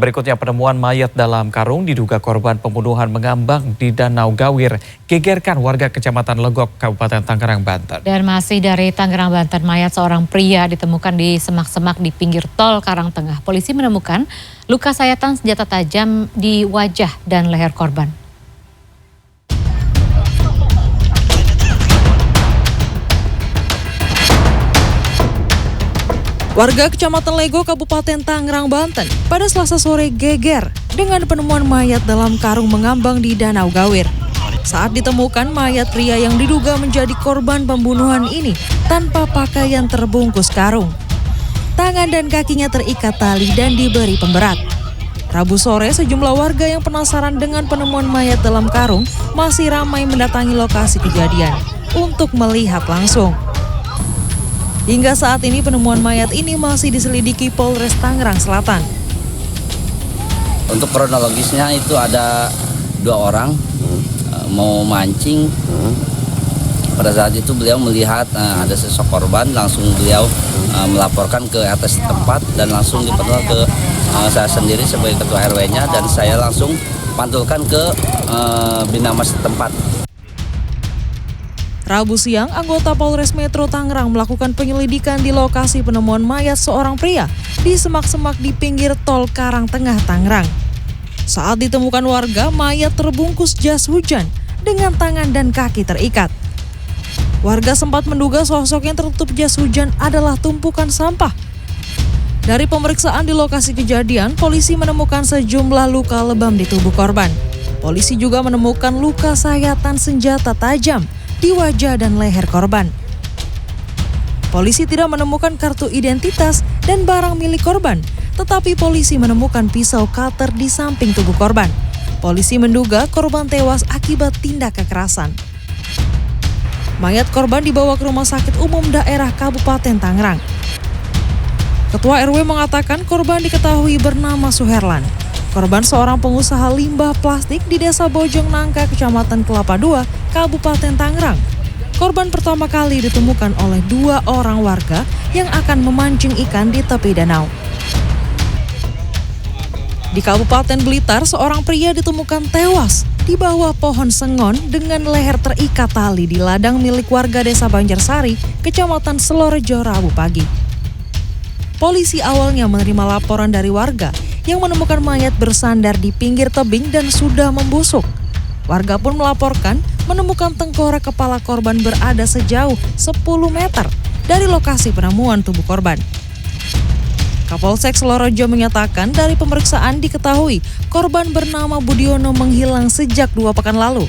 Berikutnya penemuan mayat dalam karung diduga korban pembunuhan mengambang di Danau Gawir gegerkan warga Kecamatan Legok, Kabupaten Tangerang, Banten. Dan masih dari Tangerang, Banten, mayat seorang pria ditemukan di semak-semak di pinggir tol Karangtengah. Polisi menemukan luka sayatan senjata tajam di wajah dan leher korban. Warga Kecamatan Lego, Kabupaten Tangerang, Banten pada Selasa sore geger dengan penemuan mayat dalam karung mengambang di Danau Gawir. Saat ditemukan, mayat pria yang diduga menjadi korban pembunuhan ini tanpa pakaian terbungkus karung. Tangan dan kakinya terikat tali dan diberi pemberat. Rabu sore, sejumlah warga yang penasaran dengan penemuan mayat dalam karung masih ramai mendatangi lokasi kejadian untuk melihat langsung. Hingga saat ini penemuan mayat ini masih diselidiki Polres Tangerang Selatan. Untuk kronologisnya itu ada 2 orang mau mancing. Pada saat itu beliau melihat ada sosok korban, langsung beliau melaporkan ke atas tempat dan langsung dipantul ke saya sendiri sebagai ketua RW-nya dan saya langsung pantulkan ke Binamas setempat. Rabu siang, anggota Polres Metro Tangerang melakukan penyelidikan di lokasi penemuan mayat seorang pria di semak-semak di pinggir tol Karangtengah, Tangerang. Saat ditemukan warga, mayat terbungkus jas hujan dengan tangan dan kaki terikat. Warga sempat menduga sosok yang tertutup jas hujan adalah tumpukan sampah. Dari pemeriksaan di lokasi kejadian, polisi menemukan sejumlah luka lebam di tubuh korban. Polisi juga menemukan luka sayatan senjata tajam di wajah dan leher korban. Polisi tidak menemukan kartu identitas dan barang milik korban, tetapi polisi menemukan pisau cutter di samping tubuh korban. Polisi menduga korban tewas akibat tindak kekerasan. Mayat korban dibawa ke Rumah Sakit Umum Daerah Kabupaten Tangerang. Ketua RW mengatakan korban diketahui bernama Suherlan. Korban seorang pengusaha limbah plastik di Desa Bojong Nangka, Kecamatan Kelapa II, Kabupaten Tangerang. Korban pertama kali ditemukan oleh 2 orang warga yang akan memancing ikan di tepi danau. Di Kabupaten Blitar, seorang pria ditemukan tewas di bawah pohon sengon dengan leher terikat tali di ladang milik warga Desa Banjarsari, Kecamatan Selorejo, Rabu pagi. Polisi awalnya menerima laporan dari warga yang menemukan mayat bersandar di pinggir tebing dan sudah membusuk. Warga pun melaporkan menemukan tengkorak kepala korban berada sejauh 10 meter dari lokasi penemuan tubuh korban. Kapolsek Selorejo menyatakan dari pemeriksaan diketahui korban bernama Budiono menghilang sejak 2 pekan lalu.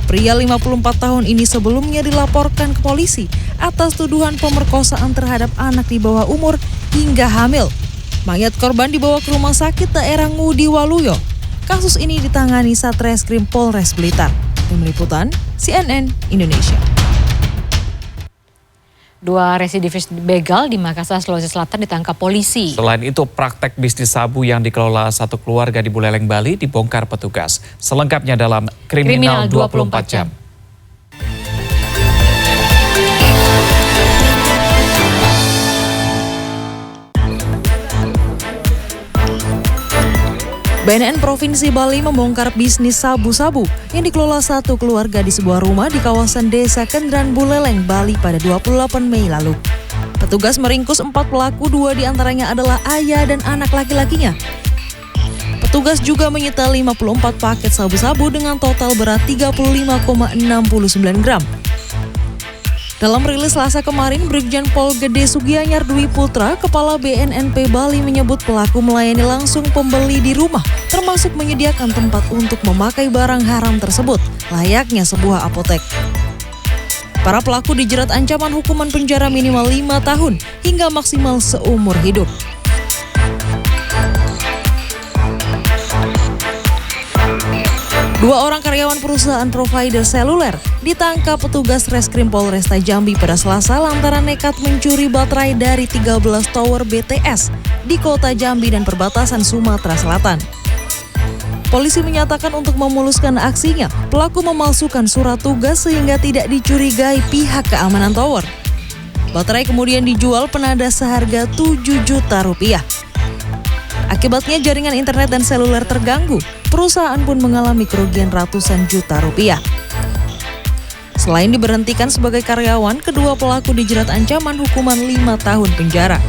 Pria 54 tahun ini sebelumnya dilaporkan ke polisi atas tuduhan pemerkosaan terhadap anak di bawah umur hingga hamil. Mayat korban dibawa ke Rumah Sakit Daerah Ngudi Waluyo. Kasus ini ditangani Satreskrim Polres Blitar. Tim Liputan CNN Indonesia. 2 residivis begal di Makassar, Sulawesi Selatan ditangkap polisi. Selain itu, praktek bisnis sabu yang dikelola satu keluarga di Buleleng, Bali dibongkar petugas. Selengkapnya dalam Kriminal 24 Jam. BNN Provinsi Bali membongkar bisnis sabu-sabu yang dikelola satu keluarga di sebuah rumah di kawasan Desa Kendran, Buleleng, Bali pada 28 Mei lalu. Petugas meringkus 4 pelaku, 2 diantaranya adalah ayah dan anak laki-lakinya. Petugas juga menyita 54 paket sabu-sabu dengan total berat 35,69 gram. Dalam rilis Selasa kemarin, Brigjen Pol Gede Sugianyar Dwi Putra, Kepala BNNP Bali menyebut pelaku melayani langsung pembeli di rumah, termasuk menyediakan tempat untuk memakai barang haram tersebut, layaknya sebuah apotek. Para pelaku dijerat ancaman hukuman penjara minimal 5 tahun hingga maksimal seumur hidup. Dua orang karyawan perusahaan provider seluler ditangkap petugas Reskrim Polresta Jambi pada Selasa lantaran nekat mencuri baterai dari 13 tower BTS di kota Jambi dan perbatasan Sumatera Selatan. Polisi menyatakan untuk memuluskan aksinya, pelaku memalsukan surat tugas sehingga tidak dicurigai pihak keamanan tower. Baterai kemudian dijual penada seharga 7 juta rupiah. Akibatnya jaringan internet dan seluler terganggu. Perusahaan pun mengalami kerugian ratusan juta rupiah. Selain diberhentikan sebagai karyawan, kedua pelaku dijerat ancaman hukuman 5 tahun penjara.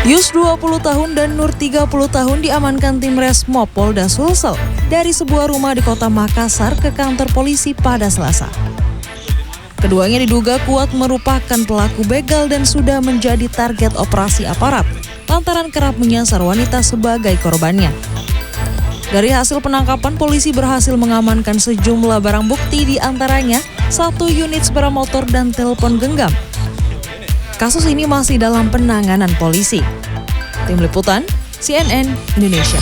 Yus 20 tahun dan Nur 30 tahun diamankan tim Resmob Polda Sulsel dari sebuah rumah di kota Makassar ke kantor polisi pada Selasa. Keduanya diduga kuat merupakan pelaku begal dan sudah menjadi target operasi aparat lantaran kerap menyasar wanita sebagai korbannya. Dari hasil penangkapan, polisi berhasil mengamankan sejumlah barang bukti, di antaranya 1 unit sepeda motor dan telepon genggam. Kasus ini masih dalam penanganan polisi. Tim Liputan, CNN Indonesia.